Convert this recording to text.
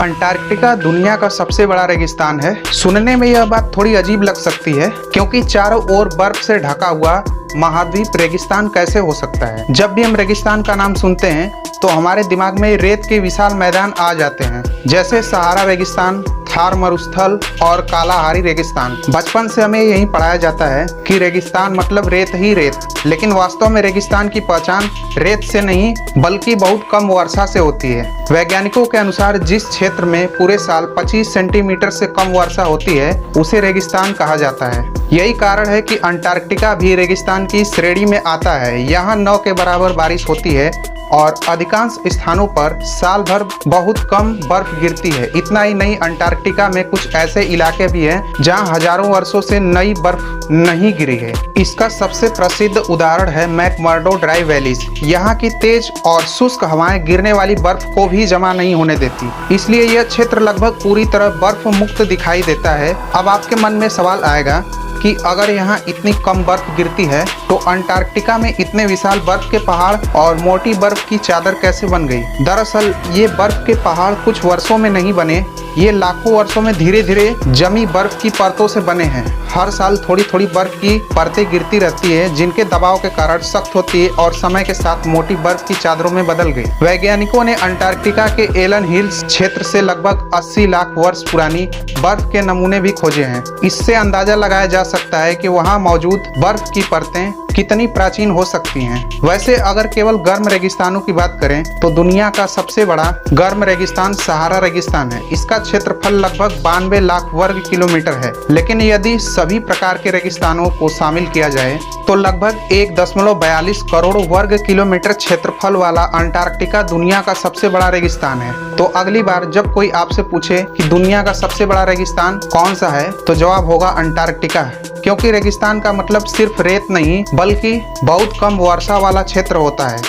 Antarctica दुनिया का सबसे बड़ा रेगिस्तान है। सुनने में यह बात थोड़ी अजीब लग सकती है, क्योंकि चारों ओर बर्फ से ढका हुआ महाद्वीप रेगिस्तान कैसे हो सकता है। जब भी हम रेगिस्तान का नाम सुनते हैं तो हमारे दिमाग में रेत के विशाल मैदान आ जाते हैं, जैसे सहारा रेगिस्तान, थार मरुस्थल और कालाहारी रेगिस्तान। बचपन से हमें यही पढ़ाया जाता है कि रेगिस्तान मतलब रेत ही रेत, लेकिन वास्तव में रेगिस्तान की पहचान रेत से नहीं बल्कि बहुत कम वर्षा से होती है। वैज्ञानिकों के अनुसार जिस क्षेत्र में पूरे साल 25 सेंटीमीटर से कम वर्षा होती है उसे रेगिस्तान कहा जाता है। यही कारण है कि अंटार्कटिका भी रेगिस्तान की श्रेणी में आता है। यहाँ 9 के बराबर बारिश होती है और अधिकांश स्थानों पर साल भर बहुत कम बर्फ गिरती है। इतना ही नहीं, अंटार्कटिका में कुछ ऐसे इलाके भी हैं जहां हजारों वर्षों से नई बर्फ नहीं गिरी है। इसका सबसे प्रसिद्ध उदाहरण है मैकमर्डो ड्राई वैलीज। यहाँ की तेज और शुष्क हवाएं गिरने वाली बर्फ को भी जमा नहीं होने देती, इसलिए यह क्षेत्र लगभग पूरी तरह बर्फ मुक्त दिखाई देता है। अब आपके मन में सवाल आएगा कि अगर यहाँ इतनी कम बर्फ गिरती है तो अंटार्कटिका में इतने विशाल बर्फ के पहाड़ और मोटी बर्फ की चादर कैसे बन गई। दरअसल ये बर्फ के पहाड़ कुछ वर्षों में नहीं बने, ये लाखों वर्षों में धीरे धीरे जमी बर्फ की परतों से बने हैं। हर साल थोड़ी थोड़ी बर्फ की परतें गिरती रहती है, जिनके दबाव के कारण सख्त होती है और समय के साथ मोटी बर्फ की चादरों में बदल गई। वैज्ञानिकों ने अंटार्कटिका के एलन हिल्स क्षेत्र से लगभग 80 लाख वर्ष पुरानी बर्फ के नमूने भी खोजे हैं। इससे अंदाजा लगाया जा सकता है कि वहाँ मौजूद बर्फ की परतें कितनी प्राचीन हो सकती हैं। वैसे अगर केवल गर्म रेगिस्तानों की बात करें तो दुनिया का सबसे बड़ा गर्म रेगिस्तान सहारा रेगिस्तान है। इसका क्षेत्रफल लगभग 92 लाख वर्ग किलोमीटर है, लेकिन यदि सभी प्रकार के रेगिस्तानों को शामिल किया जाए तो लगभग 1.42 करोड़ वर्ग किलोमीटर क्षेत्रफल वाला अंटार्कटिका दुनिया का सबसे बड़ा रेगिस्तान है। तो अगली बार जब कोई आपसे पूछे कि दुनिया का सबसे बड़ा रेगिस्तान कौन सा है तो जवाब होगा अंटार्कटिका, क्योंकि रेगिस्तान का मतलब सिर्फ रेत नहीं बल्कि बहुत कम वर्षा वाला क्षेत्र होता है।